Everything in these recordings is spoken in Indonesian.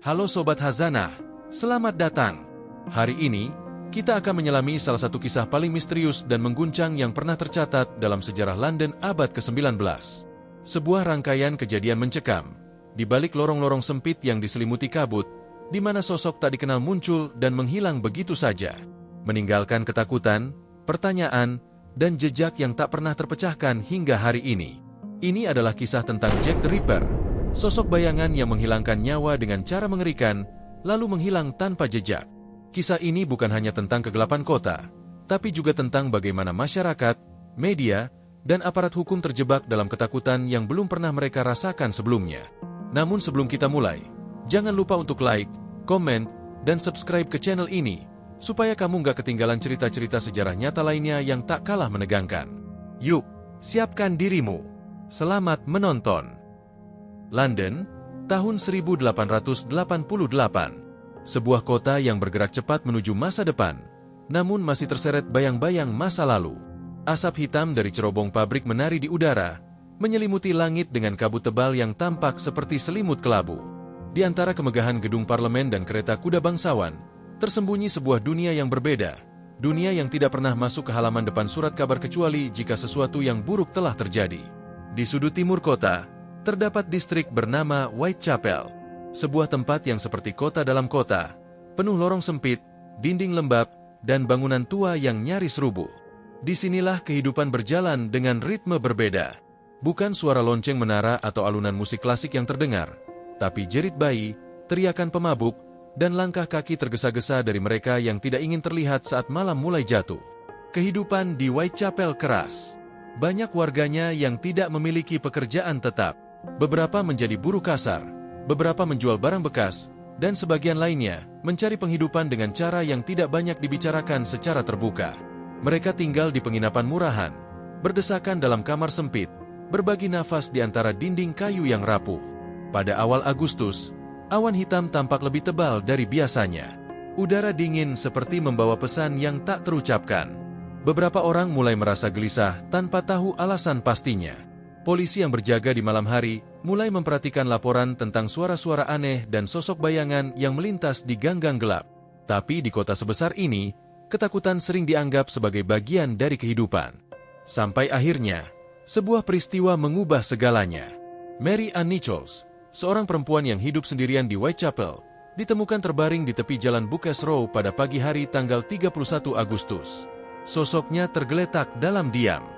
Halo Sobat Hazanah, selamat datang. Hari ini, kita akan menyelami salah satu kisah paling misterius dan mengguncang yang pernah tercatat dalam sejarah London abad ke-19. Sebuah rangkaian kejadian mencekam, di balik lorong-lorong sempit yang diselimuti kabut, di mana sosok tak dikenal muncul dan menghilang begitu saja, meninggalkan ketakutan, pertanyaan, dan jejak yang tak pernah terpecahkan hingga hari ini. Ini adalah kisah tentang Jack the Ripper, sosok bayangan yang menghilangkan nyawa dengan cara mengerikan, lalu menghilang tanpa jejak. Kisah ini bukan hanya tentang kegelapan kota, tapi juga tentang bagaimana masyarakat, media, dan aparat hukum terjebak dalam ketakutan yang belum pernah mereka rasakan sebelumnya. Namun sebelum kita mulai, jangan lupa untuk like, komen, dan subscribe ke channel ini, supaya kamu nggak ketinggalan cerita-cerita sejarah nyata lainnya yang tak kalah menegangkan. Yuk, siapkan dirimu. Selamat menonton. London, tahun 1888. Sebuah kota yang bergerak cepat menuju masa depan, namun masih terseret bayang-bayang masa lalu. Asap hitam dari cerobong pabrik menari di udara, menyelimuti langit dengan kabut tebal yang tampak seperti selimut kelabu. Di antara kemegahan gedung parlemen dan kereta kuda bangsawan, tersembunyi sebuah dunia yang berbeda. Dunia yang tidak pernah masuk ke halaman depan surat kabar kecuali jika sesuatu yang buruk telah terjadi. Di sudut timur kota, terdapat distrik bernama Whitechapel, sebuah tempat yang seperti kota dalam kota, penuh lorong sempit, dinding lembab, dan bangunan tua yang nyaris rubuh. Disinilah kehidupan berjalan dengan ritme berbeda. Bukan suara lonceng menara atau alunan musik klasik yang terdengar, tapi jerit bayi, teriakan pemabuk, dan langkah kaki tergesa-gesa dari mereka yang tidak ingin terlihat saat malam mulai jatuh. Kehidupan di Whitechapel keras. Banyak warganya yang tidak memiliki pekerjaan tetap. Beberapa menjadi buruh kasar, beberapa menjual barang bekas, dan sebagian lainnya mencari penghidupan dengan cara yang tidak banyak dibicarakan secara terbuka. Mereka tinggal di penginapan murahan, berdesakan dalam kamar sempit, berbagi nafas di antara dinding kayu yang rapuh. Pada awal Agustus, awan hitam tampak lebih tebal dari biasanya. Udara dingin seperti membawa pesan yang tak terucapkan. Beberapa orang mulai merasa gelisah tanpa tahu alasan pastinya. Polisi yang berjaga di malam hari mulai memperhatikan laporan tentang suara-suara aneh dan sosok bayangan yang melintas di gang-gang gelap. Tapi di kota sebesar ini, ketakutan sering dianggap sebagai bagian dari kehidupan. Sampai akhirnya, sebuah peristiwa mengubah segalanya. Mary Ann Nichols, seorang perempuan yang hidup sendirian di Whitechapel, ditemukan terbaring di tepi jalan Bucas Row pada pagi hari tanggal 31 Agustus. Sosoknya tergeletak dalam diam.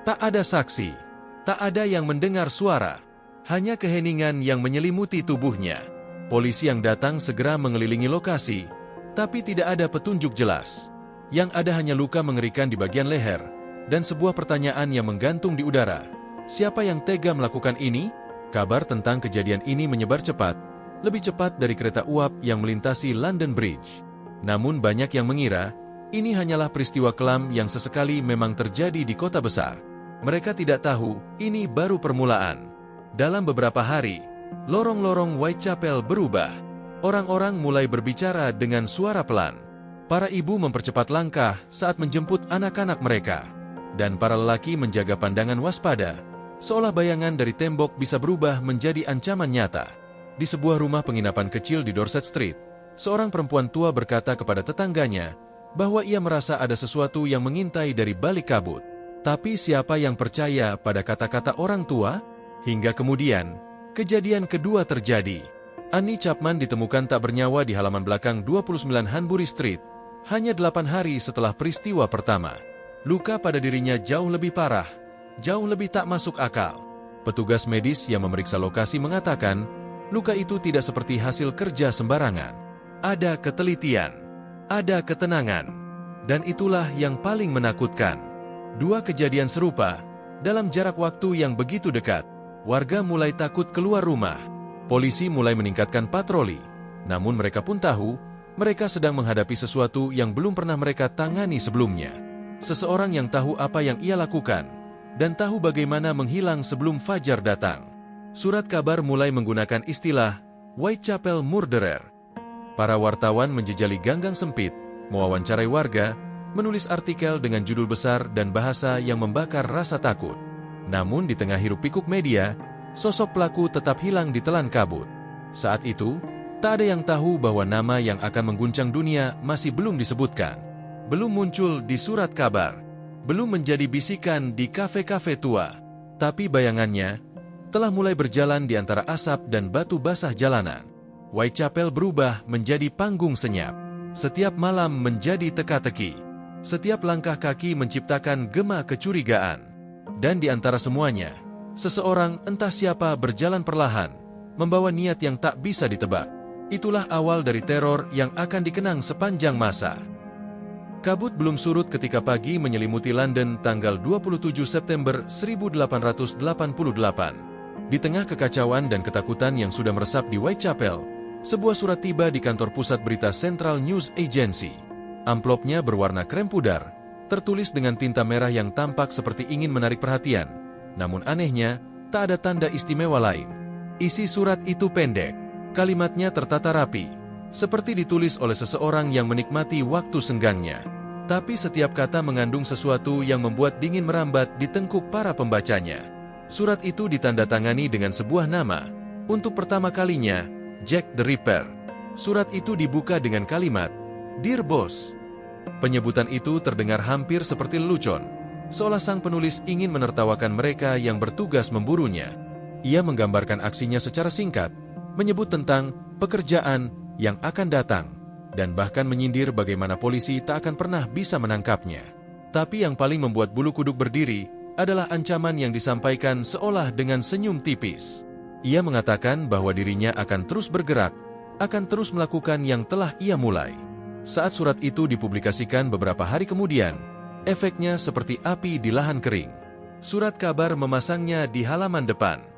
Tak ada saksi, tak ada yang mendengar suara, hanya keheningan yang menyelimuti tubuhnya. Polisi yang datang segera mengelilingi lokasi, tapi tidak ada petunjuk jelas. Yang ada hanya luka mengerikan di bagian leher, dan sebuah pertanyaan yang menggantung di udara. Siapa yang tega melakukan ini? Kabar tentang kejadian ini menyebar cepat, lebih cepat dari kereta uap yang melintasi London Bridge. Namun banyak yang mengira, ini hanyalah peristiwa kelam yang sesekali memang terjadi di kota besar. Mereka tidak tahu, ini baru permulaan. Dalam beberapa hari, lorong-lorong Whitechapel berubah. Orang-orang mulai berbicara dengan suara pelan. Para ibu mempercepat langkah saat menjemput anak-anak mereka. Dan para lelaki menjaga pandangan waspada, seolah bayangan dari tembok bisa berubah menjadi ancaman nyata. Di sebuah rumah penginapan kecil di Dorset Street, seorang perempuan tua berkata kepada tetangganya bahwa ia merasa ada sesuatu yang mengintai dari balik kabut. Tapi siapa yang percaya pada kata-kata orang tua? Hingga kemudian, kejadian kedua terjadi. Annie Chapman ditemukan tak bernyawa di halaman belakang 29 Hanbury Street, hanya 8 hari setelah peristiwa pertama. Luka pada dirinya jauh lebih parah, jauh lebih tak masuk akal. Petugas medis yang memeriksa lokasi mengatakan, luka itu tidak seperti hasil kerja sembarangan. Ada ketelitian, ada ketenangan, dan itulah yang paling menakutkan. Dua kejadian serupa, dalam jarak waktu yang begitu dekat. Warga mulai takut keluar rumah. Polisi mulai meningkatkan patroli. Namun mereka pun tahu, mereka sedang menghadapi sesuatu yang belum pernah mereka tangani sebelumnya. Seseorang yang tahu apa yang ia lakukan, dan tahu bagaimana menghilang sebelum fajar datang. Surat kabar mulai menggunakan istilah Whitechapel Murderer. Para wartawan menjejali gang-gang sempit, mewawancarai warga, menulis artikel dengan judul besar dan bahasa yang membakar rasa takut. Namun di tengah hiruk-pikuk media, sosok pelaku tetap hilang ditelan kabut. Saat itu, Tak ada yang tahu bahwa nama yang akan mengguncang dunia masih belum disebutkan. Belum muncul di surat kabar. Belum menjadi bisikan di kafe-kafe tua. Tapi bayangannya telah mulai berjalan di antara asap dan batu basah jalanan. Whitechapel berubah menjadi panggung senyap. Setiap malam menjadi teka-teki. Setiap langkah kaki menciptakan gema kecurigaan. Dan di antara semuanya, seseorang entah siapa berjalan perlahan, membawa niat yang tak bisa ditebak. Itulah awal dari teror yang akan dikenang sepanjang masa. Kabut belum surut ketika pagi menyelimuti London tanggal 27 September 1888. Di tengah kekacauan dan ketakutan yang sudah meresap di Whitechapel, sebuah surat tiba di kantor pusat berita Central News Agency. Amplopnya berwarna krem pudar, tertulis dengan tinta merah yang tampak seperti ingin menarik perhatian. Namun anehnya, tak ada tanda istimewa lain. Isi surat itu pendek. Kalimatnya tertata rapi, seperti ditulis oleh seseorang yang menikmati waktu senggangnya. Tapi setiap kata mengandung sesuatu yang membuat dingin merambat di tengkuk para pembacanya. Surat itu ditandatangani dengan sebuah nama. Untuk pertama kalinya, Jack the Ripper. Surat itu dibuka dengan kalimat, "Dear Boss." Penyebutan itu terdengar hampir seperti lelucon, seolah sang penulis ingin menertawakan mereka yang bertugas memburunya. Ia menggambarkan aksinya secara singkat, menyebut tentang pekerjaan yang akan datang, dan bahkan menyindir bagaimana polisi tak akan pernah bisa menangkapnya. Tapi yang paling membuat bulu kuduk berdiri adalah ancaman yang disampaikan seolah dengan senyum tipis. Ia mengatakan bahwa dirinya akan terus bergerak, akan terus melakukan yang telah ia mulai. Saat surat itu dipublikasikan beberapa hari kemudian, efeknya seperti api di lahan kering. Surat kabar memasangnya di halaman depan.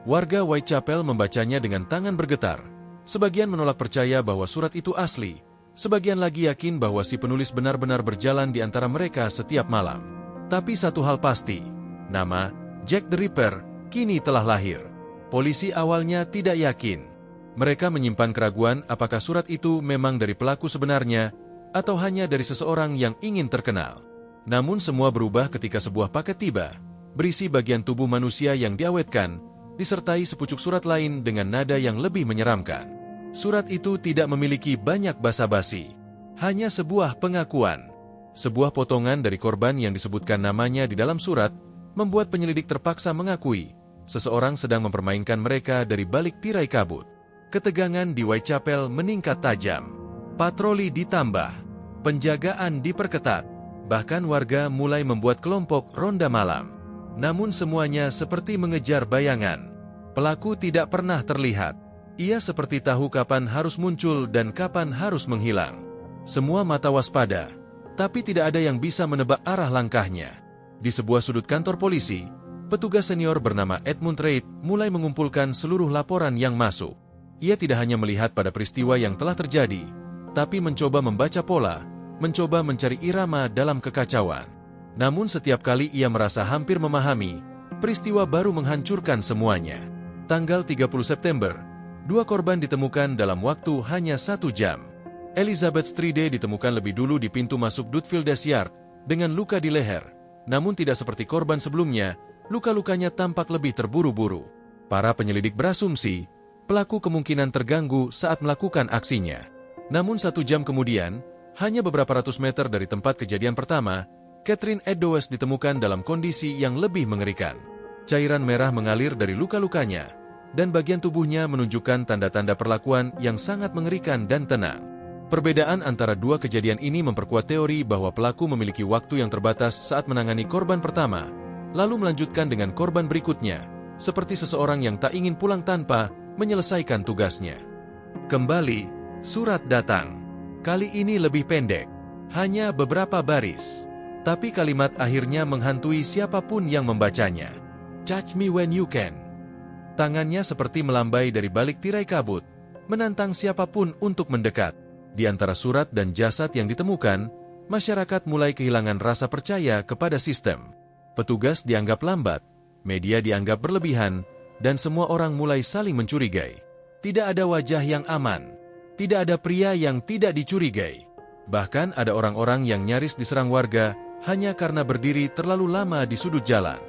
Warga Whitechapel membacanya dengan tangan bergetar. Sebagian menolak percaya bahwa surat itu asli. Sebagian lagi yakin bahwa si penulis benar-benar berjalan di antara mereka setiap malam. Tapi satu hal pasti, nama Jack the Ripper kini telah lahir. Polisi awalnya tidak yakin. Mereka menyimpan keraguan apakah surat itu memang dari pelaku sebenarnya atau hanya dari seseorang yang ingin terkenal. Namun semua berubah ketika sebuah paket tiba, berisi bagian tubuh manusia yang diawetkan, disertai sepucuk surat lain dengan nada yang lebih menyeramkan. Surat itu tidak memiliki banyak basa-basi, hanya sebuah pengakuan. Sebuah potongan dari korban yang disebutkan namanya di dalam surat membuat penyelidik terpaksa mengakui seseorang sedang mempermainkan mereka dari balik tirai kabut. Ketegangan di Whitechapel meningkat tajam. Patroli ditambah, penjagaan diperketat, bahkan warga mulai membuat kelompok ronda malam. Namun semuanya seperti mengejar bayangan. Pelaku tidak pernah terlihat. Ia seperti tahu kapan harus muncul dan kapan harus menghilang. Semua mata waspada, tapi tidak ada yang bisa menebak arah langkahnya. Di sebuah sudut kantor polisi, petugas senior bernama Edmund Reid mulai mengumpulkan seluruh laporan yang masuk. Ia tidak hanya melihat pada peristiwa yang telah terjadi, tapi mencoba membaca pola, mencoba mencari irama dalam kekacauan. Namun setiap kali ia merasa hampir memahami, peristiwa baru menghancurkan semuanya. Tanggal 30 September, 2 korban ditemukan dalam waktu hanya 1 jam. Elizabeth Stride ditemukan lebih dulu di pintu masuk Dutfields Yard dengan luka di leher. Namun tidak seperti korban sebelumnya, luka-lukanya tampak lebih terburu-buru. Para penyelidik berasumsi, pelaku kemungkinan terganggu saat melakukan aksinya. Namun 1 jam kemudian, hanya beberapa ratus meter dari tempat kejadian pertama, Catherine Eddowes ditemukan dalam kondisi yang lebih mengerikan. Cairan merah mengalir dari luka-lukanya, dan bagian tubuhnya menunjukkan tanda-tanda perlakuan yang sangat mengerikan dan tenang. Perbedaan antara dua kejadian ini memperkuat teori bahwa pelaku memiliki waktu yang terbatas saat menangani korban pertama, lalu melanjutkan dengan korban berikutnya, seperti seseorang yang tak ingin pulang tanpa menyelesaikan tugasnya. Kembali, surat datang. Kali ini lebih pendek, hanya beberapa baris. Tapi kalimat akhirnya menghantui siapapun yang membacanya. "Touch me when you can." Tangannya seperti melambai dari balik tirai kabut, menantang siapapun untuk mendekat. Di antara surat dan jasad yang ditemukan, masyarakat mulai kehilangan rasa percaya kepada sistem. Petugas dianggap lambat, media dianggap berlebihan, dan semua orang mulai saling mencurigai. Tidak ada wajah yang aman. Tidak ada pria yang tidak dicurigai. Bahkan ada orang-orang yang nyaris diserang warga hanya karena berdiri terlalu lama di sudut jalan.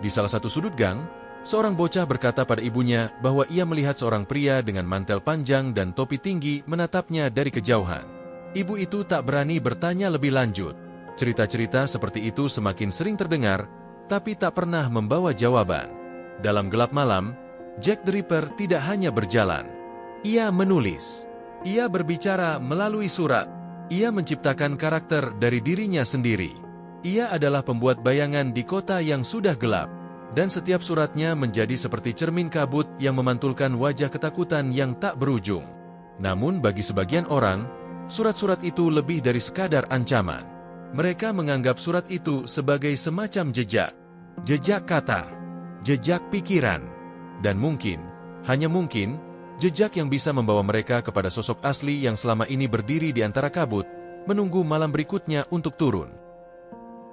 Di salah satu sudut gang, Seorang bocah berkata pada ibunya bahwa ia melihat seorang pria dengan mantel panjang dan topi tinggi menatapnya dari kejauhan. Ibu itu tak berani bertanya lebih lanjut. Cerita-cerita seperti itu semakin sering terdengar, tapi tak pernah membawa jawaban. Dalam gelap malam, Jack the Ripper tidak hanya berjalan. Ia menulis. Ia berbicara melalui surat. Ia menciptakan karakter dari dirinya sendiri. Ia adalah pembuat bayangan di kota yang sudah gelap. Dan setiap suratnya menjadi seperti cermin kabut yang memantulkan wajah ketakutan yang tak berujung. Namun bagi sebagian orang, surat-surat itu lebih dari sekadar ancaman. Mereka menganggap surat itu sebagai semacam jejak. Jejak kata, jejak pikiran, dan mungkin, hanya mungkin, jejak yang bisa membawa mereka kepada sosok asli yang selama ini berdiri di antara kabut, menunggu malam berikutnya untuk turun.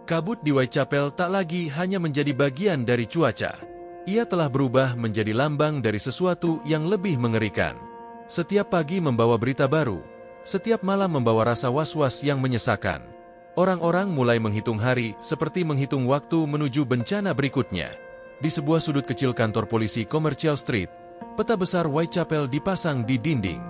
Kabut di Whitechapel tak lagi hanya menjadi bagian dari cuaca. Ia telah berubah menjadi lambang dari sesuatu yang lebih mengerikan. Setiap pagi membawa berita baru, setiap malam membawa rasa was-was yang menyesakan. Orang-orang mulai menghitung hari seperti menghitung waktu menuju bencana berikutnya. Di sebuah sudut kecil kantor polisi Commercial Street, peta besar Whitechapel dipasang di dinding.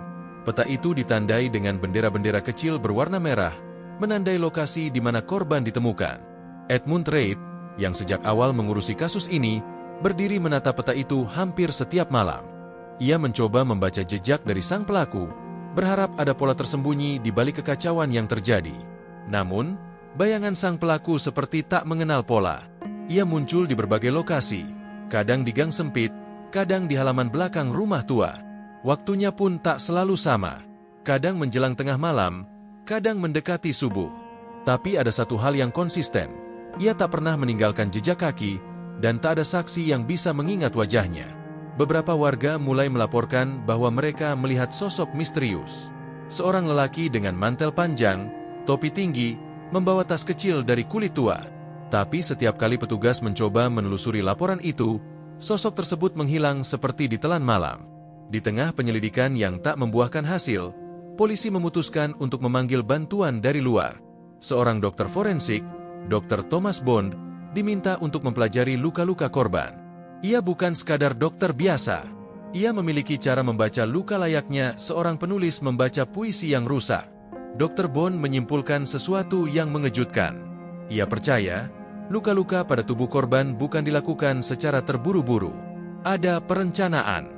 Peta itu ditandai dengan bendera-bendera kecil berwarna merah, menandai lokasi di mana korban ditemukan. Edmund Reid, yang sejak awal mengurusi kasus ini, berdiri menatap peta itu hampir setiap malam. Ia mencoba membaca jejak dari sang pelaku, berharap ada pola tersembunyi di balik kekacauan yang terjadi. Namun, bayangan sang pelaku seperti tak mengenal pola. Ia muncul di berbagai lokasi, kadang di gang sempit, kadang di halaman belakang rumah tua. Waktunya pun tak selalu sama, kadang menjelang tengah malam, kadang mendekati subuh. Tapi ada satu hal yang konsisten, ia tak pernah meninggalkan jejak kaki, dan tak ada saksi yang bisa mengingat wajahnya. Beberapa warga mulai melaporkan bahwa mereka melihat sosok misterius. Seorang lelaki dengan mantel panjang, topi tinggi, membawa tas kecil dari kulit tua. Tapi setiap kali petugas mencoba menelusuri laporan itu, sosok tersebut menghilang seperti ditelan malam. Di tengah penyelidikan yang tak membuahkan hasil, polisi memutuskan untuk memanggil bantuan dari luar. Seorang dokter forensik, Dr. Thomas Bond, diminta untuk mempelajari luka-luka korban. Ia bukan sekadar dokter biasa. Ia memiliki cara membaca luka layaknya seorang penulis membaca puisi yang rusak. Dr. Bond menyimpulkan sesuatu yang mengejutkan. Ia percaya, luka-luka pada tubuh korban bukan dilakukan secara terburu-buru. Ada perencanaan,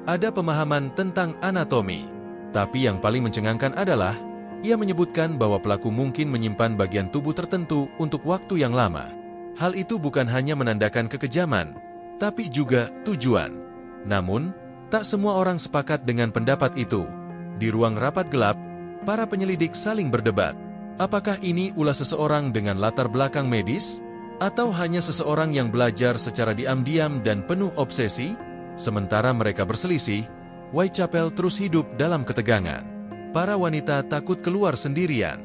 ada pemahaman tentang anatomi. Tapi yang paling mencengangkan adalah, ia menyebutkan bahwa pelaku mungkin menyimpan bagian tubuh tertentu untuk waktu yang lama. Hal itu bukan hanya menandakan kekejaman, tapi juga tujuan. Namun, tak semua orang sepakat dengan pendapat itu. Di ruang rapat gelap, para penyelidik saling berdebat. Apakah ini ulah seseorang dengan latar belakang medis? Atau hanya seseorang yang belajar secara diam-diam dan penuh obsesi? Sementara mereka berselisih, Whitechapel terus hidup dalam ketegangan. Para wanita takut keluar sendirian.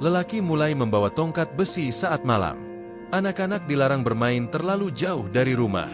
Lelaki mulai membawa tongkat besi saat malam. Anak-anak dilarang bermain terlalu jauh dari rumah.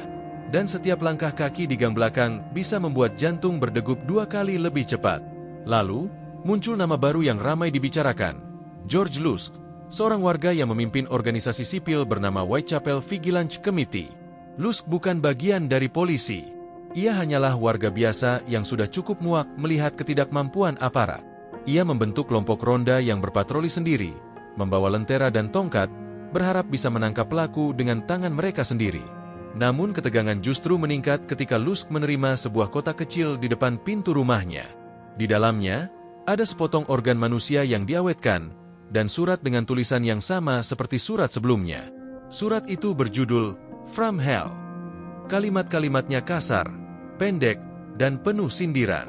Dan setiap langkah kaki di gang belakang bisa membuat jantung berdegup 2 kali lebih cepat. Lalu, muncul nama baru yang ramai dibicarakan. George Lusk, seorang warga yang memimpin organisasi sipil bernama Whitechapel Vigilance Committee. Lusk bukan bagian dari polisi. Ia hanyalah warga biasa yang sudah cukup muak melihat ketidakmampuan aparat. Ia membentuk kelompok ronda yang berpatroli sendiri, membawa lentera dan tongkat, berharap bisa menangkap pelaku dengan tangan mereka sendiri. Namun ketegangan justru meningkat ketika Lusk menerima sebuah kotak kecil di depan pintu rumahnya. Di dalamnya, ada sepotong organ manusia yang diawetkan, dan surat dengan tulisan yang sama seperti surat sebelumnya. Surat itu berjudul, From Hell. Kalimat-kalimatnya kasar, pendek, dan penuh sindiran.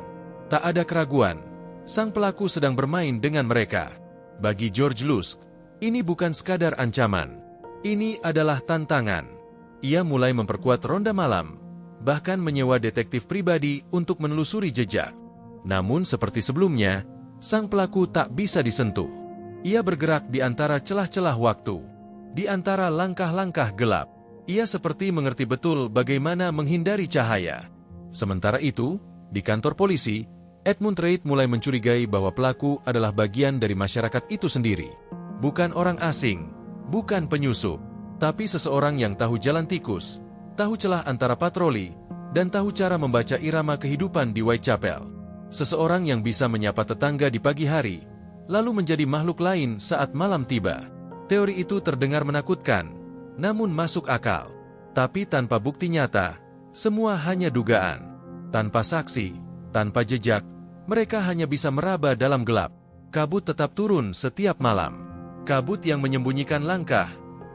Tak ada keraguan, sang pelaku sedang bermain dengan mereka. Bagi George Lusk, ini bukan sekadar ancaman. Ini adalah tantangan. Ia mulai memperkuat ronda malam, bahkan menyewa detektif pribadi untuk menelusuri jejak. Namun seperti sebelumnya, sang pelaku tak bisa disentuh. Ia bergerak di antara celah-celah waktu, di antara langkah-langkah gelap. Ia seperti mengerti betul bagaimana menghindari cahaya. Sementara itu, di kantor polisi, Edmund Reid mulai mencurigai bahwa pelaku adalah bagian dari masyarakat itu sendiri. Bukan orang asing, bukan penyusup, tapi seseorang yang tahu jalan tikus, tahu celah antara patroli, dan tahu cara membaca irama kehidupan di Whitechapel. Seseorang yang bisa menyapa tetangga di pagi hari, lalu menjadi makhluk lain saat malam tiba. Teori itu terdengar menakutkan, namun masuk akal. Tapi tanpa bukti nyata, semua hanya dugaan. Tanpa saksi, tanpa jejak, mereka hanya bisa meraba dalam gelap. Kabut tetap turun setiap malam. Kabut yang menyembunyikan langkah,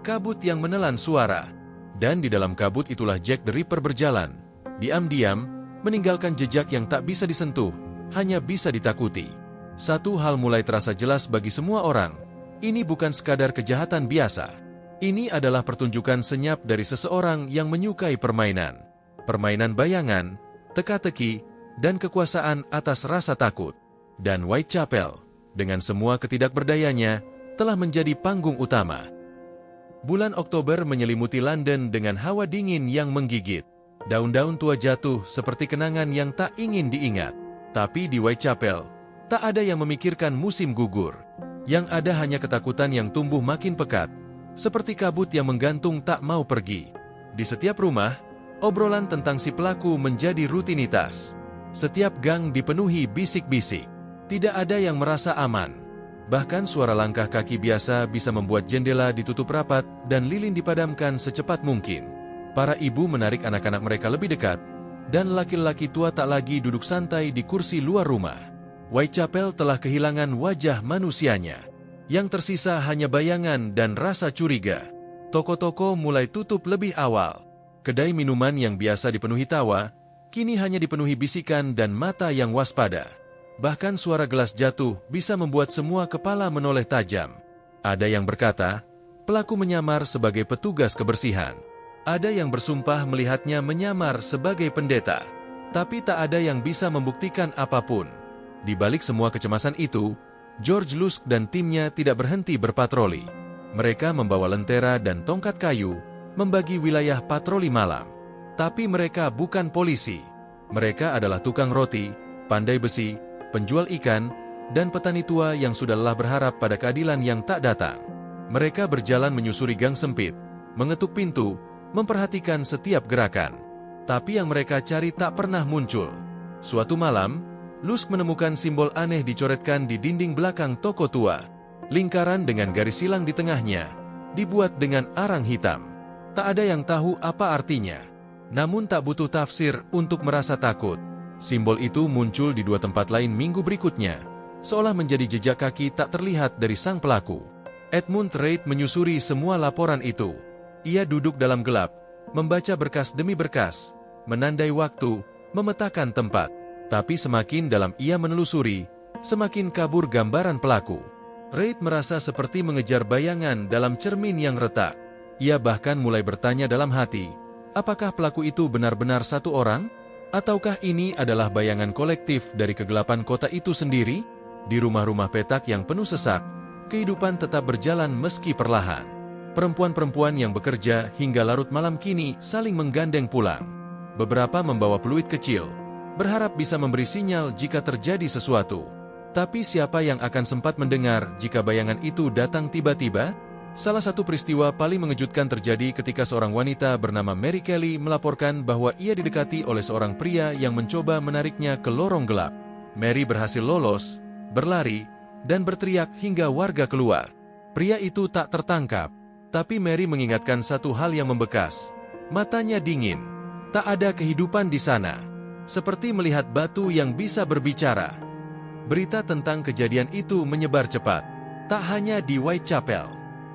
kabut yang menelan suara. Dan di dalam kabut itulah Jack the Ripper berjalan, diam-diam, meninggalkan jejak yang tak bisa disentuh, hanya bisa ditakuti. Satu hal mulai terasa jelas bagi semua orang, ini bukan sekadar kejahatan biasa. Ini adalah pertunjukan senyap dari seseorang yang menyukai permainan. Permainan bayangan, teka-teki, dan kekuasaan atas rasa takut. Dan Whitechapel, dengan semua ketidakberdayanya, telah menjadi panggung utama. Bulan Oktober menyelimuti London dengan hawa dingin yang menggigit. Daun-daun tua jatuh seperti kenangan yang tak ingin diingat. Tapi di Whitechapel, tak ada yang memikirkan musim gugur. Yang ada hanya ketakutan yang tumbuh makin pekat, seperti kabut yang menggantung tak mau pergi. Di setiap rumah, obrolan tentang si pelaku menjadi rutinitas. Setiap gang dipenuhi bisik-bisik. Tidak ada yang merasa aman. Bahkan suara langkah kaki biasa bisa membuat jendela ditutup rapat dan lilin dipadamkan secepat mungkin. Para ibu menarik anak-anak mereka lebih dekat, dan laki-laki tua tak lagi duduk santai di kursi luar rumah. Whitechapel telah kehilangan wajah manusianya. Yang tersisa hanya bayangan dan rasa curiga. Toko-toko mulai tutup lebih awal. Kedai minuman yang biasa dipenuhi tawa, kini hanya dipenuhi bisikan dan mata yang waspada. Bahkan suara gelas jatuh bisa membuat semua kepala menoleh tajam. Ada yang berkata, pelaku menyamar sebagai petugas kebersihan. Ada yang bersumpah melihatnya menyamar sebagai pendeta. Tapi tak ada yang bisa membuktikan apapun. Di balik semua kecemasan itu, George Lusk dan timnya tidak berhenti berpatroli. Mereka membawa lentera dan tongkat kayu, membagi wilayah patroli malam. Tapi mereka bukan polisi. Mereka adalah tukang roti, pandai besi, penjual ikan, dan petani tua yang sudah lelah berharap pada keadilan yang tak datang. Mereka berjalan menyusuri gang sempit, mengetuk pintu, memperhatikan setiap gerakan. Tapi yang mereka cari tak pernah muncul. Suatu malam, Lusk menemukan simbol aneh dicoretkan di dinding belakang toko tua. Lingkaran dengan garis silang di tengahnya, dibuat dengan arang hitam. Tak ada yang tahu apa artinya. Namun tak butuh tafsir untuk merasa takut. Simbol itu muncul di dua tempat lain minggu berikutnya, seolah menjadi jejak kaki tak terlihat dari sang pelaku. Edmund Reid menyusuri semua laporan itu. Ia duduk dalam gelap, membaca berkas demi berkas, menandai waktu, memetakan tempat. Tapi semakin dalam ia menelusuri, semakin kabur gambaran pelaku. Reid merasa seperti mengejar bayangan dalam cermin yang retak. Ia bahkan mulai bertanya dalam hati, apakah pelaku itu benar-benar satu orang? Ataukah ini adalah bayangan kolektif dari kegelapan kota itu sendiri? Di rumah-rumah petak yang penuh sesak, kehidupan tetap berjalan meski perlahan. Perempuan-perempuan yang bekerja hingga larut malam kini saling menggandeng pulang. Beberapa membawa peluit kecil, berharap bisa memberi sinyal jika terjadi sesuatu. Tapi siapa yang akan sempat mendengar jika bayangan itu datang tiba-tiba? Salah satu peristiwa paling mengejutkan terjadi ketika seorang wanita bernama Mary Kelly melaporkan bahwa ia didekati oleh seorang pria yang mencoba menariknya ke lorong gelap. Mary berhasil lolos, berlari, dan berteriak hingga warga keluar. Pria itu tak tertangkap, tapi Mary mengingatkan satu hal yang membekas. Matanya dingin, tak ada kehidupan di sana. Seperti melihat batu yang bisa berbicara. Berita tentang kejadian itu menyebar cepat. Tak hanya di Whitechapel.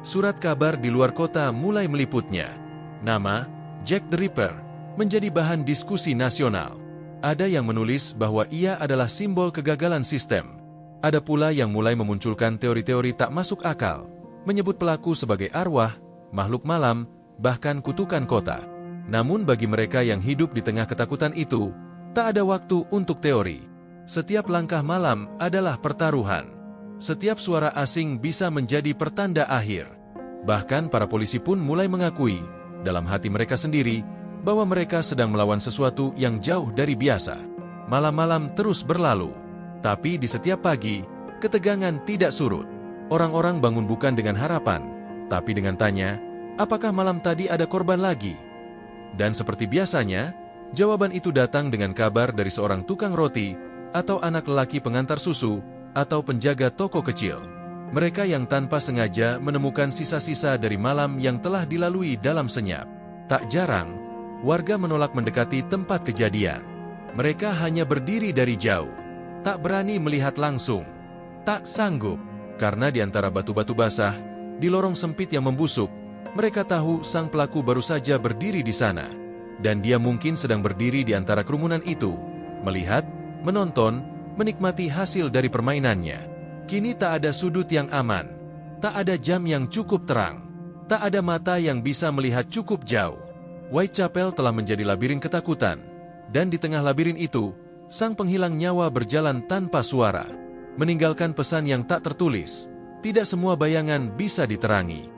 Surat kabar di luar kota mulai meliputnya. Nama, Jack the Ripper, menjadi bahan diskusi nasional. Ada yang menulis bahwa ia adalah simbol kegagalan sistem. Ada pula yang mulai memunculkan teori-teori tak masuk akal, menyebut pelaku sebagai arwah, makhluk malam, bahkan kutukan kota. Namun bagi mereka yang hidup di tengah ketakutan itu, tak ada waktu untuk teori. Setiap langkah malam adalah pertaruhan. Setiap suara asing bisa menjadi pertanda akhir. Bahkan para polisi pun mulai mengakui, dalam hati mereka sendiri, bahwa mereka sedang melawan sesuatu yang jauh dari biasa. Malam-malam terus berlalu. Tapi di setiap pagi, ketegangan tidak surut. Orang-orang bangun bukan dengan harapan, tapi dengan tanya, apakah malam tadi ada korban lagi? Dan seperti biasanya, jawaban itu datang dengan kabar dari seorang tukang roti, atau anak lelaki pengantar susu, atau penjaga toko kecil. Mereka yang tanpa sengaja menemukan sisa-sisa dari malam yang telah dilalui dalam senyap. Tak jarang, warga menolak mendekati tempat kejadian. Mereka hanya berdiri dari jauh, tak berani melihat langsung, tak sanggup, karena di antara batu-batu basah, di lorong sempit yang membusuk, mereka tahu sang pelaku baru saja berdiri di sana. Dan dia mungkin sedang berdiri di antara kerumunan itu, melihat, menonton, menikmati hasil dari permainannya. Kini tak ada sudut yang aman, tak ada jam yang cukup terang, tak ada mata yang bisa melihat cukup jauh. Whitechapel telah menjadi labirin ketakutan, dan di tengah labirin itu, sang penghilang nyawa berjalan tanpa suara, meninggalkan pesan yang tak tertulis. Tidak semua bayangan bisa diterangi.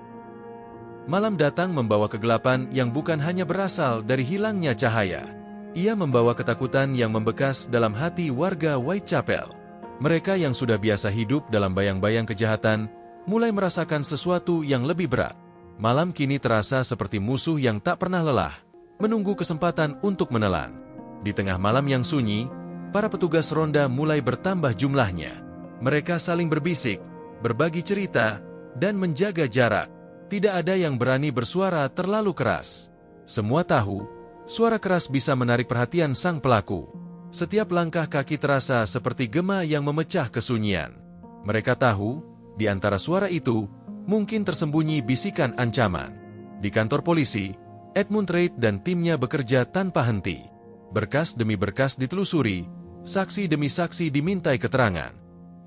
Malam datang membawa kegelapan yang bukan hanya berasal dari hilangnya cahaya. Ia membawa ketakutan yang membekas dalam hati warga Whitechapel. Mereka yang sudah biasa hidup dalam bayang-bayang kejahatan, mulai merasakan sesuatu yang lebih berat. Malam kini terasa seperti musuh yang tak pernah lelah, menunggu kesempatan untuk menelan. Di tengah malam yang sunyi, para petugas ronda mulai bertambah jumlahnya. Mereka saling berbisik, berbagi cerita, dan menjaga jarak. Tidak ada yang berani bersuara terlalu keras. Semua tahu, suara keras bisa menarik perhatian sang pelaku. Setiap langkah kaki terasa seperti gema yang memecah kesunyian. Mereka tahu, di antara suara itu, mungkin tersembunyi bisikan ancaman. Di kantor polisi, Edmund Reid dan timnya bekerja tanpa henti. Berkas demi berkas ditelusuri, saksi demi saksi dimintai keterangan.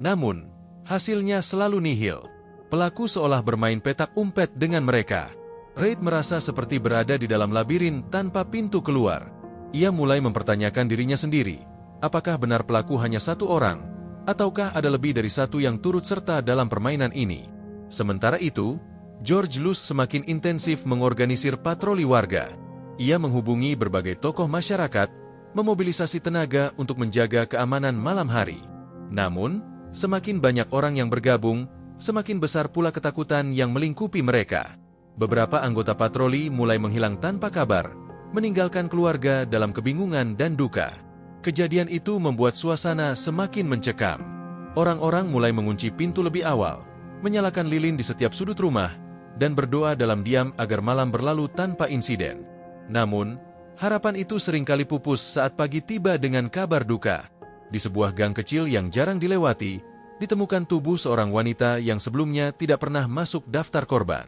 Namun, hasilnya selalu nihil. Pelaku seolah bermain petak umpet dengan mereka. Reid merasa seperti berada di dalam labirin tanpa pintu keluar. Ia mulai mempertanyakan dirinya sendiri, apakah benar pelaku hanya satu orang, ataukah ada lebih dari satu yang turut serta dalam permainan ini. Sementara itu, George Luce semakin intensif mengorganisir patroli warga. Ia menghubungi berbagai tokoh masyarakat, memobilisasi tenaga untuk menjaga keamanan malam hari. Namun, semakin banyak orang yang bergabung, semakin besar pula ketakutan yang melingkupi mereka. Beberapa anggota patroli mulai menghilang tanpa kabar, meninggalkan keluarga dalam kebingungan dan duka. Kejadian itu membuat suasana semakin mencekam. Orang-orang mulai mengunci pintu lebih awal, menyalakan lilin di setiap sudut rumah, dan berdoa dalam diam agar malam berlalu tanpa insiden. Namun, harapan itu seringkali pupus saat pagi tiba dengan kabar duka. Di sebuah gang kecil yang jarang dilewati, ditemukan tubuh seorang wanita yang sebelumnya tidak pernah masuk daftar korban.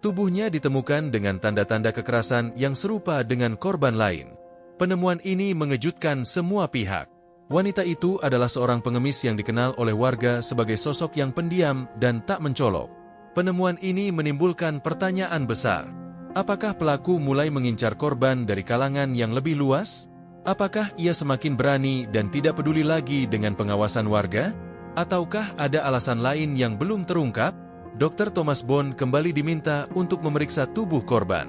Tubuhnya ditemukan dengan tanda-tanda kekerasan yang serupa dengan korban lain. Penemuan ini mengejutkan semua pihak. Wanita itu adalah seorang pengemis yang dikenal oleh warga sebagai sosok yang pendiam dan tak mencolok. Penemuan ini menimbulkan pertanyaan besar. Apakah pelaku mulai mengincar korban dari kalangan yang lebih luas? Apakah ia semakin berani dan tidak peduli lagi dengan pengawasan warga? Ataukah ada alasan lain yang belum terungkap? Dr. Thomas Bond kembali diminta untuk memeriksa tubuh korban.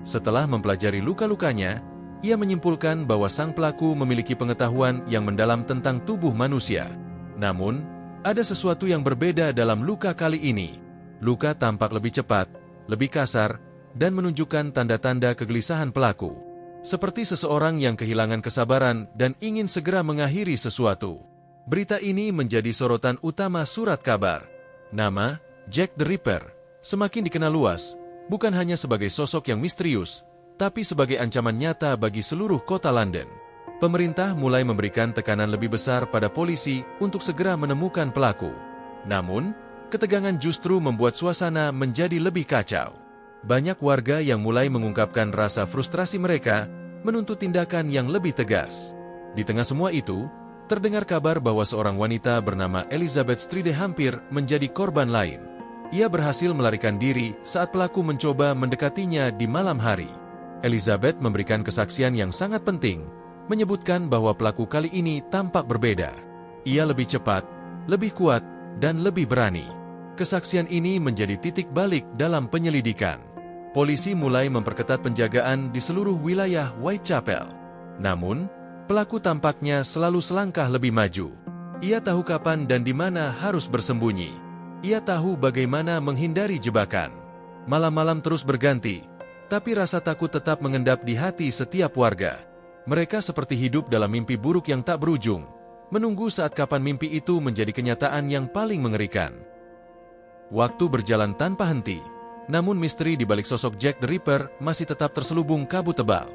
Setelah mempelajari luka-lukanya, ia menyimpulkan bahwa sang pelaku memiliki pengetahuan yang mendalam tentang tubuh manusia. Namun, ada sesuatu yang berbeda dalam luka kali ini. Luka tampak lebih cepat, lebih kasar, dan menunjukkan tanda-tanda kegelisahan pelaku. Seperti seseorang yang kehilangan kesabaran dan ingin segera mengakhiri sesuatu. Berita ini menjadi sorotan utama surat kabar. Nama Jack the Ripper semakin dikenal luas, bukan hanya sebagai sosok yang misterius, tapi sebagai ancaman nyata bagi seluruh kota London. Pemerintah mulai memberikan tekanan lebih besar pada polisi untuk segera menemukan pelaku. Namun, ketegangan justru membuat suasana menjadi lebih kacau. Banyak warga yang mulai mengungkapkan rasa frustrasi mereka, menuntut tindakan yang lebih tegas. Di tengah semua itu, terdengar kabar bahwa seorang wanita bernama Elizabeth Stride hampir menjadi korban lain. Ia berhasil melarikan diri saat pelaku mencoba mendekatinya di malam hari. Elizabeth memberikan kesaksian yang sangat penting, menyebutkan bahwa pelaku kali ini tampak berbeda. Ia lebih cepat, lebih kuat, dan lebih berani. Kesaksian ini menjadi titik balik dalam penyelidikan. Polisi mulai memperketat penjagaan di seluruh wilayah Whitechapel. Namun, pelaku tampaknya selalu selangkah lebih maju. Ia tahu kapan dan di mana harus bersembunyi. Ia tahu bagaimana menghindari jebakan. Malam-malam terus berganti. Tapi rasa takut tetap mengendap di hati setiap warga. Mereka seperti hidup dalam mimpi buruk yang tak berujung, menunggu saat kapan mimpi itu menjadi kenyataan yang paling mengerikan. Waktu berjalan tanpa henti, namun misteri di balik sosok Jack the Ripper masih tetap terselubung kabut tebal.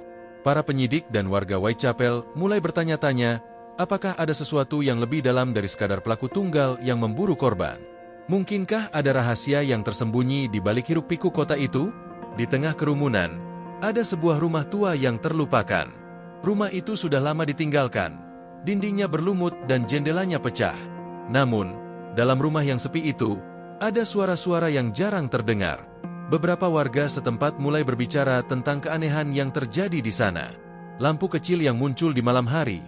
Para penyidik dan warga Whitechapel mulai bertanya-tanya, apakah ada sesuatu yang lebih dalam dari sekadar pelaku tunggal yang memburu korban? Mungkinkah ada rahasia yang tersembunyi di balik hiruk-pikuk kota itu? Di tengah kerumunan, ada sebuah rumah tua yang terlupakan. Rumah itu sudah lama ditinggalkan, dindingnya berlumut dan jendelanya pecah. Namun, dalam rumah yang sepi itu, ada suara-suara yang jarang terdengar. Beberapa warga setempat mulai berbicara tentang keanehan yang terjadi di sana. Lampu kecil yang muncul di malam hari,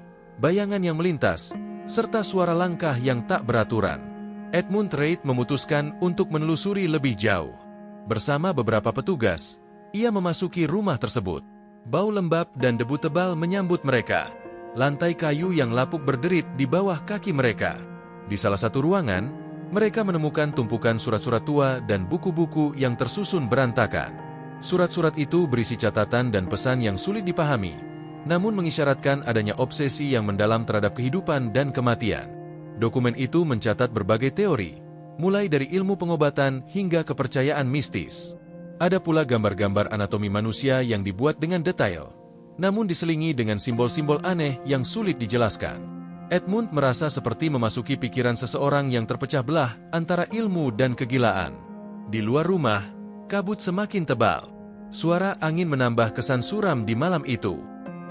bayangan yang melintas, serta suara langkah yang tak beraturan. Edmund Reid memutuskan untuk menelusuri lebih jauh. Bersama beberapa petugas, ia memasuki rumah tersebut. Bau lembab dan debu tebal menyambut mereka. Lantai kayu yang lapuk berderit di bawah kaki mereka. Di salah satu ruangan, mereka menemukan tumpukan surat-surat tua dan buku-buku yang tersusun berantakan. Surat-surat itu berisi catatan dan pesan yang sulit dipahami, namun mengisyaratkan adanya obsesi yang mendalam terhadap kehidupan dan kematian. Dokumen itu mencatat berbagai teori, mulai dari ilmu pengobatan hingga kepercayaan mistis. Ada pula gambar-gambar anatomi manusia yang dibuat dengan detail, namun diselingi dengan simbol-simbol aneh yang sulit dijelaskan. Edmund merasa seperti memasuki pikiran seseorang yang terpecah belah antara ilmu dan kegilaan. Di luar rumah, kabut semakin tebal. Suara angin menambah kesan suram di malam itu.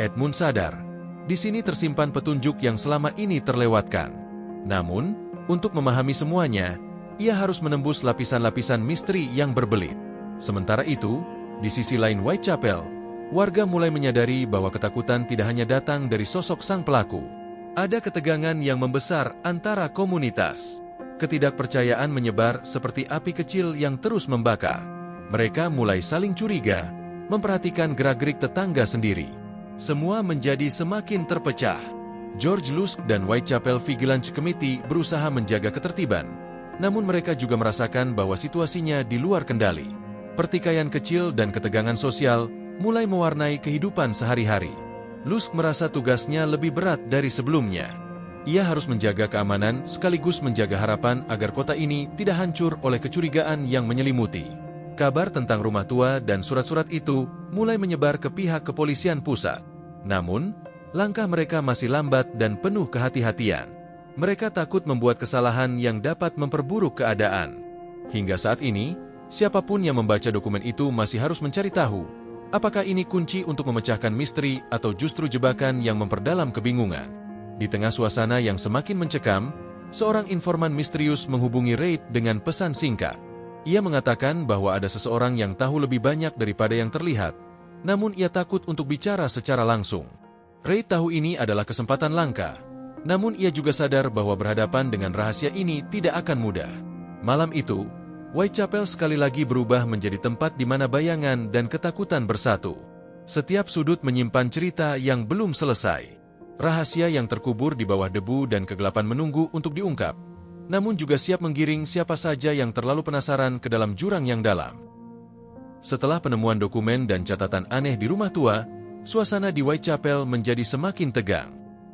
Edmund sadar, di sini tersimpan petunjuk yang selama ini terlewatkan. Namun, untuk memahami semuanya, ia harus menembus lapisan-lapisan misteri yang berbelit. Sementara itu, di sisi lain Whitechapel, warga mulai menyadari bahwa ketakutan tidak hanya datang dari sosok sang pelaku. Ada ketegangan yang membesar antara komunitas. Ketidakpercayaan menyebar seperti api kecil yang terus membakar. Mereka mulai saling curiga, memperhatikan gerak-gerik tetangga sendiri. Semua menjadi semakin terpecah. George Lusk dan Whitechapel Vigilance Committee berusaha menjaga ketertiban, namun mereka juga merasakan bahwa situasinya di luar kendali. Pertikaian kecil dan ketegangan sosial mulai mewarnai kehidupan sehari-hari. Lusk merasa tugasnya lebih berat dari sebelumnya. Ia harus menjaga keamanan sekaligus menjaga harapan agar kota ini tidak hancur oleh kecurigaan yang menyelimuti. Kabar tentang rumah tua dan surat-surat itu mulai menyebar ke pihak kepolisian pusat. Namun, langkah mereka masih lambat dan penuh kehati-hatian. Mereka takut membuat kesalahan yang dapat memperburuk keadaan. Hingga saat ini, siapapun yang membaca dokumen itu masih harus mencari tahu, apakah ini kunci untuk memecahkan misteri atau justru jebakan yang memperdalam kebingungan. Di tengah suasana yang semakin mencekam, seorang informan misterius menghubungi Reid dengan pesan singkat. Ia mengatakan bahwa ada seseorang yang tahu lebih banyak daripada yang terlihat, namun ia takut untuk bicara secara langsung. Reid tahu ini adalah kesempatan langka, namun ia juga sadar bahwa berhadapan dengan rahasia ini tidak akan mudah. Malam itu, Whitechapel sekali lagi berubah menjadi tempat di mana bayangan dan ketakutan bersatu. Setiap sudut menyimpan cerita yang belum selesai. Rahasia yang terkubur di bawah debu dan kegelapan menunggu untuk diungkap, namun juga siap menggiring siapa saja yang terlalu penasaran ke dalam jurang yang dalam. Setelah penemuan dokumen dan catatan aneh di rumah tua, suasana di Whitechapel menjadi semakin tegang.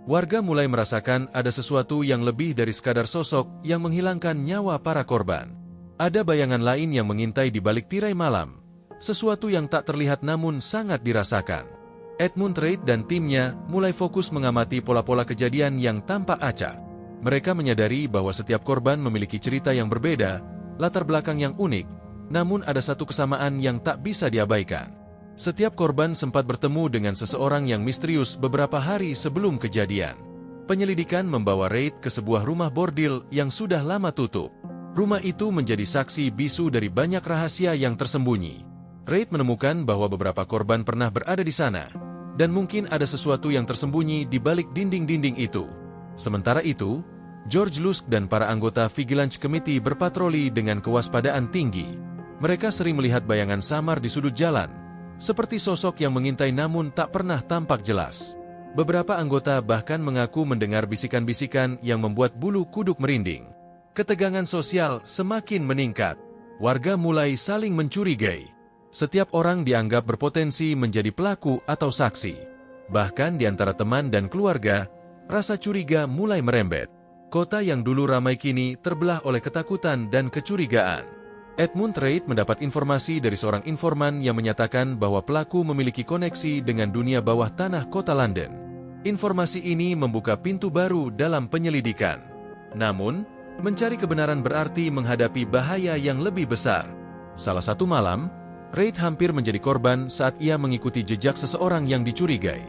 Warga mulai merasakan ada sesuatu yang lebih dari sekadar sosok yang menghilangkan nyawa para korban. Ada bayangan lain yang mengintai di balik tirai malam, sesuatu yang tak terlihat namun sangat dirasakan. Edmund Reid dan timnya mulai fokus mengamati pola-pola kejadian yang tampak acak. Mereka menyadari bahwa setiap korban memiliki cerita yang berbeda, latar belakang yang unik, namun ada satu kesamaan yang tak bisa diabaikan. Setiap korban sempat bertemu dengan seseorang yang misterius beberapa hari sebelum kejadian. Penyelidikan membawa Reid ke sebuah rumah bordil yang sudah lama tutup. Rumah itu menjadi saksi bisu dari banyak rahasia yang tersembunyi. Reid menemukan bahwa beberapa korban pernah berada di sana, dan mungkin ada sesuatu yang tersembunyi di balik dinding-dinding itu. Sementara itu, George Lusk dan para anggota Vigilance Committee berpatroli dengan kewaspadaan tinggi. Mereka sering melihat bayangan samar di sudut jalan, seperti sosok yang mengintai namun tak pernah tampak jelas. Beberapa anggota bahkan mengaku mendengar bisikan-bisikan yang membuat bulu kuduk merinding. Ketegangan sosial semakin meningkat. Warga mulai saling mencurigai. Setiap orang dianggap berpotensi menjadi pelaku atau saksi. Bahkan di antara teman dan keluarga, rasa curiga mulai merembet. Kota yang dulu ramai kini terbelah oleh ketakutan dan kecurigaan. Edmund Reid mendapat informasi dari seorang informan yang menyatakan bahwa pelaku memiliki koneksi dengan dunia bawah tanah kota London. Informasi ini membuka pintu baru dalam penyelidikan. Namun, mencari kebenaran berarti menghadapi bahaya yang lebih besar. Salah satu malam, Reid hampir menjadi korban saat ia mengikuti jejak seseorang yang dicurigai.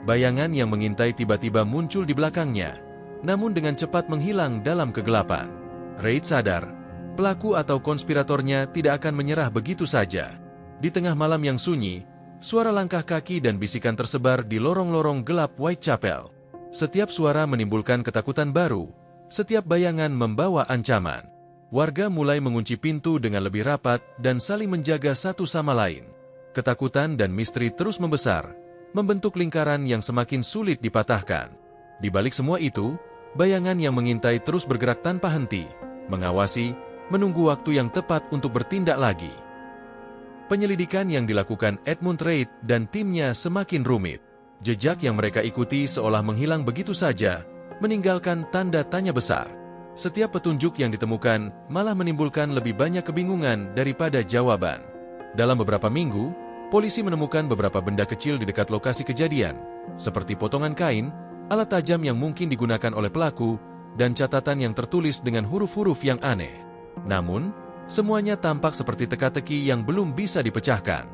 Bayangan yang mengintai tiba-tiba muncul di belakangnya, namun dengan cepat menghilang dalam kegelapan. Reid sadar, pelaku atau konspiratornya tidak akan menyerah begitu saja. Di tengah malam yang sunyi, suara langkah kaki dan bisikan tersebar di lorong-lorong gelap Whitechapel. Setiap suara menimbulkan ketakutan baru, setiap bayangan membawa ancaman. Warga mulai mengunci pintu dengan lebih rapat dan saling menjaga satu sama lain. Ketakutan dan misteri terus membesar, membentuk lingkaran yang semakin sulit dipatahkan. Di balik semua itu, bayangan yang mengintai terus bergerak tanpa henti, mengawasi, menunggu waktu yang tepat untuk bertindak lagi. Penyelidikan yang dilakukan Edmund Reid dan timnya semakin rumit. Jejak yang mereka ikuti seolah menghilang begitu saja, meninggalkan tanda tanya besar. Setiap petunjuk yang ditemukan malah menimbulkan lebih banyak kebingungan daripada jawaban. Dalam beberapa minggu, polisi menemukan beberapa benda kecil di dekat lokasi kejadian, seperti potongan kain, alat tajam yang mungkin digunakan oleh pelaku, dan catatan yang tertulis dengan huruf-huruf yang aneh. Namun, semuanya tampak seperti teka-teki yang belum bisa dipecahkan.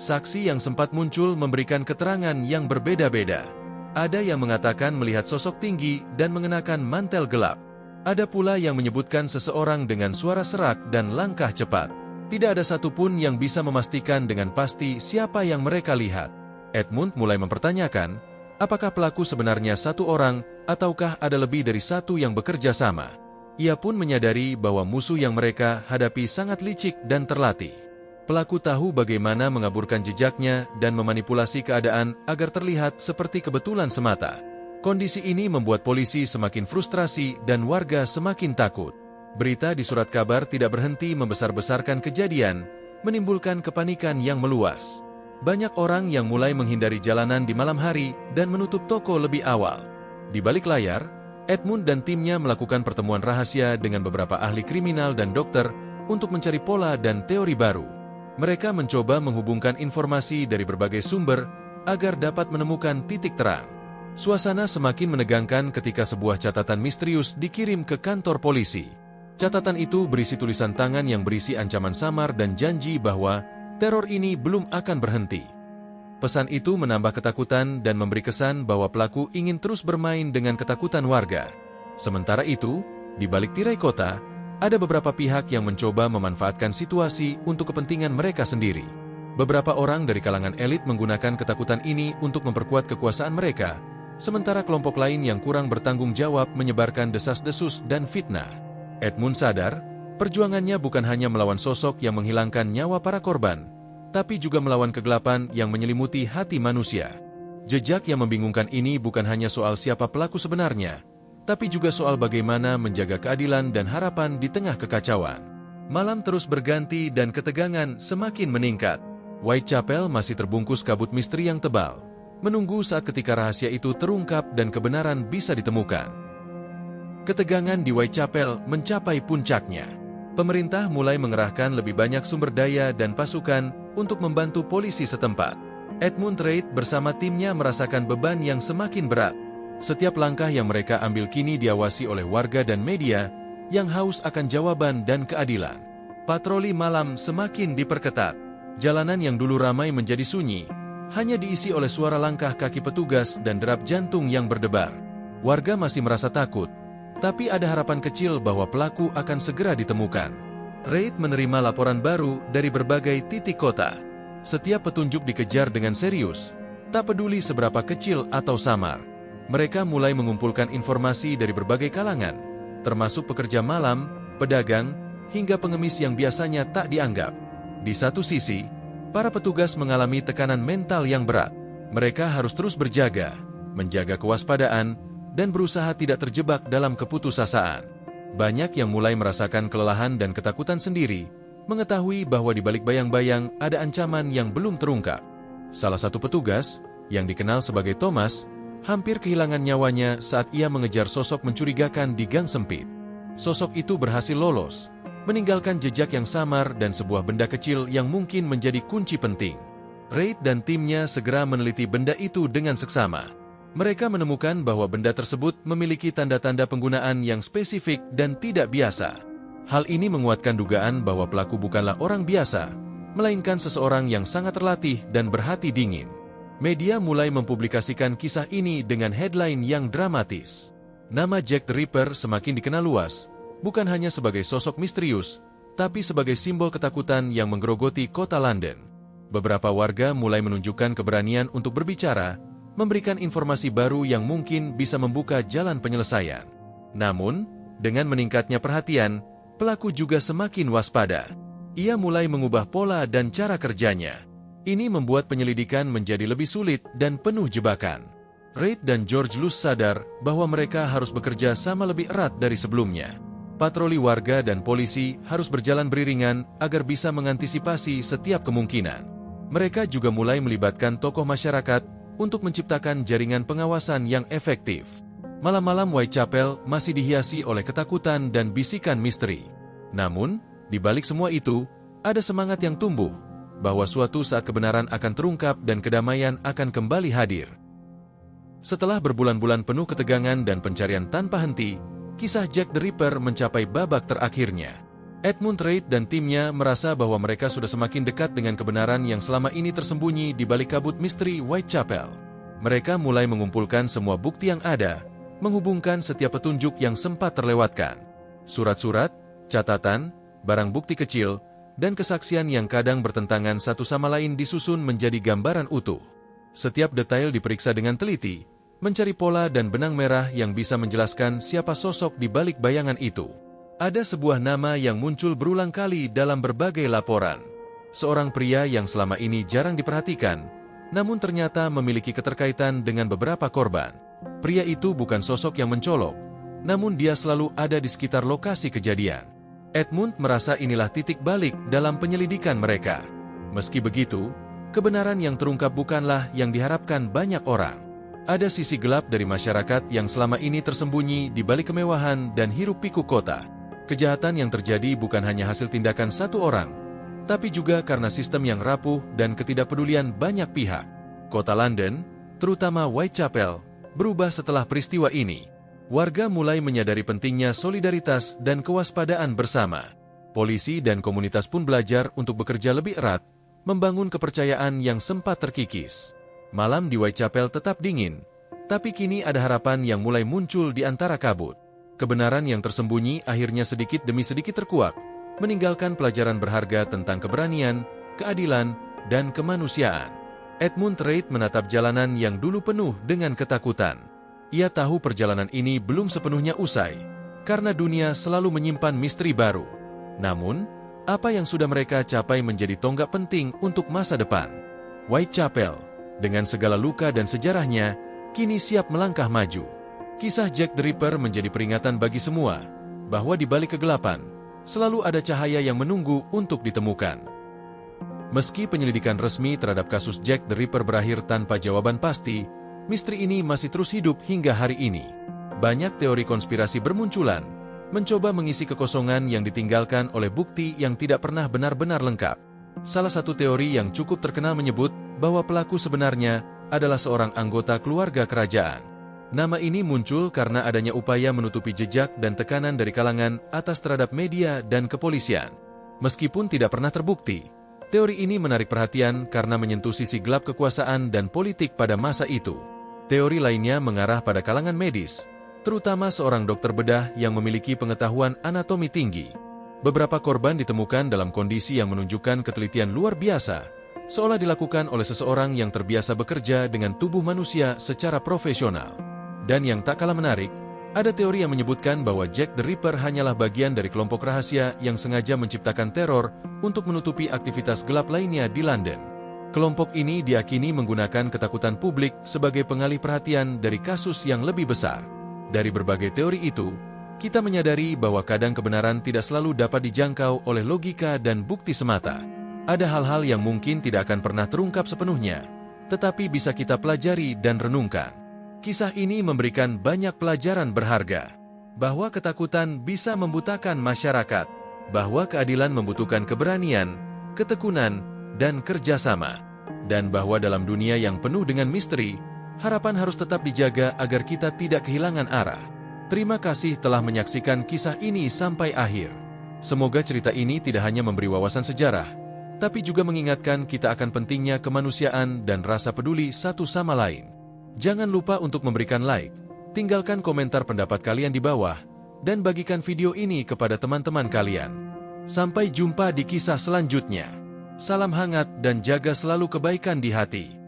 Saksi yang sempat muncul memberikan keterangan yang berbeda-beda. Ada yang mengatakan melihat sosok tinggi dan mengenakan mantel gelap. Ada pula yang menyebutkan seseorang dengan suara serak dan langkah cepat. Tidak ada satupun yang bisa memastikan dengan pasti siapa yang mereka lihat. Edmund mulai mempertanyakan, apakah pelaku sebenarnya satu orang, ataukah ada lebih dari satu yang bekerja sama? Ia pun menyadari bahwa musuh yang mereka hadapi sangat licik dan terlatih. Pelaku tahu bagaimana mengaburkan jejaknya dan memanipulasi keadaan agar terlihat seperti kebetulan semata. Kondisi ini membuat polisi semakin frustrasi dan warga semakin takut. Berita di surat kabar tidak berhenti membesar-besarkan kejadian, menimbulkan kepanikan yang meluas. Banyak orang yang mulai menghindari jalanan di malam hari dan menutup toko lebih awal. Di balik layar, Edmund dan timnya melakukan pertemuan rahasia dengan beberapa ahli kriminal dan dokter untuk mencari pola dan teori baru. Mereka mencoba menghubungkan informasi dari berbagai sumber agar dapat menemukan titik terang. Suasana semakin menegangkan ketika sebuah catatan misterius dikirim ke kantor polisi. Catatan itu berisi tulisan tangan yang berisi ancaman samar dan janji bahwa teror ini belum akan berhenti. Pesan itu menambah ketakutan dan memberi kesan bahwa pelaku ingin terus bermain dengan ketakutan warga. Sementara itu, di balik tirai kota, ada beberapa pihak yang mencoba memanfaatkan situasi untuk kepentingan mereka sendiri. Beberapa orang dari kalangan elit menggunakan ketakutan ini untuk memperkuat kekuasaan mereka, sementara kelompok lain yang kurang bertanggung jawab menyebarkan desas-desus dan fitnah. Edmund sadar, perjuangannya bukan hanya melawan sosok yang menghilangkan nyawa para korban, tapi juga melawan kegelapan yang menyelimuti hati manusia. Jejak yang membingungkan ini bukan hanya soal siapa pelaku sebenarnya, tapi juga soal bagaimana menjaga keadilan dan harapan di tengah kekacauan. Malam terus berganti dan ketegangan semakin meningkat. Whitechapel masih terbungkus kabut misteri yang tebal, menunggu saat ketika rahasia itu terungkap dan kebenaran bisa ditemukan. Ketegangan di Whitechapel mencapai puncaknya. Pemerintah mulai mengerahkan lebih banyak sumber daya dan pasukan untuk membantu polisi setempat. Edmund Reid bersama timnya merasakan beban yang semakin berat. Setiap langkah yang mereka ambil kini diawasi oleh warga dan media yang haus akan jawaban dan keadilan. Patroli malam semakin diperketat. Jalanan yang dulu ramai menjadi sunyi, hanya diisi oleh suara langkah kaki petugas dan derap jantung yang berdebar. Warga masih merasa takut, tapi ada harapan kecil bahwa pelaku akan segera ditemukan. Reid menerima laporan baru dari berbagai titik kota. Setiap petunjuk dikejar dengan serius, tak peduli seberapa kecil atau samar. Mereka mulai mengumpulkan informasi dari berbagai kalangan, termasuk pekerja malam, pedagang, hingga pengemis yang biasanya tak dianggap. Di satu sisi, para petugas mengalami tekanan mental yang berat. Mereka harus terus berjaga, menjaga kewaspadaan, dan berusaha tidak terjebak dalam keputusasaan. Banyak yang mulai merasakan kelelahan dan ketakutan sendiri, mengetahui bahwa di balik bayang-bayang ada ancaman yang belum terungkap. Salah satu petugas, yang dikenal sebagai Thomas, hampir kehilangan nyawanya saat ia mengejar sosok mencurigakan di gang sempit. Sosok itu berhasil lolos, meninggalkan jejak yang samar dan sebuah benda kecil yang mungkin menjadi kunci penting. Reid dan timnya segera meneliti benda itu dengan seksama. Mereka menemukan bahwa benda tersebut memiliki tanda-tanda penggunaan yang spesifik dan tidak biasa. Hal ini menguatkan dugaan bahwa pelaku bukanlah orang biasa, melainkan seseorang yang sangat terlatih dan berhati dingin. Media mulai mempublikasikan kisah ini dengan headline yang dramatis. Nama Jack the Ripper semakin dikenal luas, bukan hanya sebagai sosok misterius, tapi sebagai simbol ketakutan yang menggerogoti kota London. Beberapa warga mulai menunjukkan keberanian untuk berbicara, memberikan informasi baru yang mungkin bisa membuka jalan penyelesaian. Namun, dengan meningkatnya perhatian, pelaku juga semakin waspada. Ia mulai mengubah pola dan cara kerjanya. Ini membuat penyelidikan menjadi lebih sulit dan penuh jebakan. Reid dan George Luce sadar bahwa mereka harus bekerja sama lebih erat dari sebelumnya. Patroli warga dan polisi harus berjalan beriringan agar bisa mengantisipasi setiap kemungkinan. Mereka juga mulai melibatkan tokoh masyarakat untuk menciptakan jaringan pengawasan yang efektif. Malam-malam Whitechapel masih dihiasi oleh ketakutan dan bisikan misteri. Namun, di balik semua itu, ada semangat yang tumbuh, bahwa suatu saat kebenaran akan terungkap dan kedamaian akan kembali hadir. Setelah berbulan-bulan penuh ketegangan dan pencarian tanpa henti, kisah Jack the Ripper mencapai babak terakhirnya. Edmund Reid dan timnya merasa bahwa mereka sudah semakin dekat dengan kebenaran yang selama ini tersembunyi di balik kabut misteri Whitechapel. Mereka mulai mengumpulkan semua bukti yang ada, menghubungkan setiap petunjuk yang sempat terlewatkan. Surat-surat, catatan, barang bukti kecil, dan kesaksian yang kadang bertentangan satu sama lain disusun menjadi gambaran utuh. Setiap detail diperiksa dengan teliti, mencari pola dan benang merah yang bisa menjelaskan siapa sosok di balik bayangan itu. Ada sebuah nama yang muncul berulang kali dalam berbagai laporan. Seorang pria yang selama ini jarang diperhatikan, namun ternyata memiliki keterkaitan dengan beberapa korban. Pria itu bukan sosok yang mencolok, namun dia selalu ada di sekitar lokasi kejadian. Edmund merasa inilah titik balik dalam penyelidikan mereka. Meski begitu, kebenaran yang terungkap bukanlah yang diharapkan banyak orang. Ada sisi gelap dari masyarakat yang selama ini tersembunyi di balik kemewahan dan hiruk-pikuk kota. Kejahatan yang terjadi bukan hanya hasil tindakan satu orang, tapi juga karena sistem yang rapuh dan ketidakpedulian banyak pihak. Kota London, terutama Whitechapel, berubah setelah peristiwa ini. Warga mulai menyadari pentingnya solidaritas dan kewaspadaan bersama. Polisi dan komunitas pun belajar untuk bekerja lebih erat, membangun kepercayaan yang sempat terkikis. Malam di Whitechapel tetap dingin, tapi kini ada harapan yang mulai muncul di antara kabut. Kebenaran yang tersembunyi akhirnya sedikit demi sedikit terkuak, meninggalkan pelajaran berharga tentang keberanian, keadilan, dan kemanusiaan. Edmund Reid menatap jalanan yang dulu penuh dengan ketakutan. Ia tahu perjalanan ini belum sepenuhnya usai, karena dunia selalu menyimpan misteri baru. Namun, apa yang sudah mereka capai menjadi tonggak penting untuk masa depan. Whitechapel, dengan segala luka dan sejarahnya, kini siap melangkah maju. Kisah Jack the Ripper menjadi peringatan bagi semua, bahwa di balik kegelapan, selalu ada cahaya yang menunggu untuk ditemukan. Meski penyelidikan resmi terhadap kasus Jack the Ripper berakhir tanpa jawaban pasti, misteri ini masih terus hidup hingga hari ini. Banyak teori konspirasi bermunculan, mencoba mengisi kekosongan yang ditinggalkan oleh bukti yang tidak pernah benar-benar lengkap. Salah satu teori yang cukup terkenal menyebut bahwa pelaku sebenarnya adalah seorang anggota keluarga kerajaan. Nama ini muncul karena adanya upaya menutupi jejak dan tekanan dari kalangan atas terhadap media dan kepolisian. Meskipun tidak pernah terbukti, teori ini menarik perhatian karena menyentuh sisi gelap kekuasaan dan politik pada masa itu. Teori lainnya mengarah pada kalangan medis, terutama seorang dokter bedah yang memiliki pengetahuan anatomi tinggi. Beberapa korban ditemukan dalam kondisi yang menunjukkan ketelitian luar biasa, seolah dilakukan oleh seseorang yang terbiasa bekerja dengan tubuh manusia secara profesional. Dan yang tak kalah menarik, ada teori yang menyebutkan bahwa Jack the Ripper hanyalah bagian dari kelompok rahasia yang sengaja menciptakan teror untuk menutupi aktivitas gelap lainnya di London. Kelompok ini diyakini menggunakan ketakutan publik sebagai pengalih perhatian dari kasus yang lebih besar. Dari berbagai teori itu, kita menyadari bahwa kadang kebenaran tidak selalu dapat dijangkau oleh logika dan bukti semata. Ada hal-hal yang mungkin tidak akan pernah terungkap sepenuhnya, tetapi bisa kita pelajari dan renungkan. Kisah ini memberikan banyak pelajaran berharga, bahwa ketakutan bisa membutakan masyarakat, bahwa keadilan membutuhkan keberanian, ketekunan, dan kerjasama, dan bahwa dalam dunia yang penuh dengan misteri, harapan harus tetap dijaga agar kita tidak kehilangan arah. Terima kasih telah menyaksikan kisah ini sampai akhir. Semoga cerita ini tidak hanya memberi wawasan sejarah, tapi juga mengingatkan kita akan pentingnya kemanusiaan dan rasa peduli satu sama lain. Jangan lupa untuk memberikan like, tinggalkan komentar pendapat kalian di bawah, dan bagikan video ini kepada teman-teman kalian. Sampai jumpa di kisah selanjutnya. Salam hangat dan jaga selalu kebaikan di hati.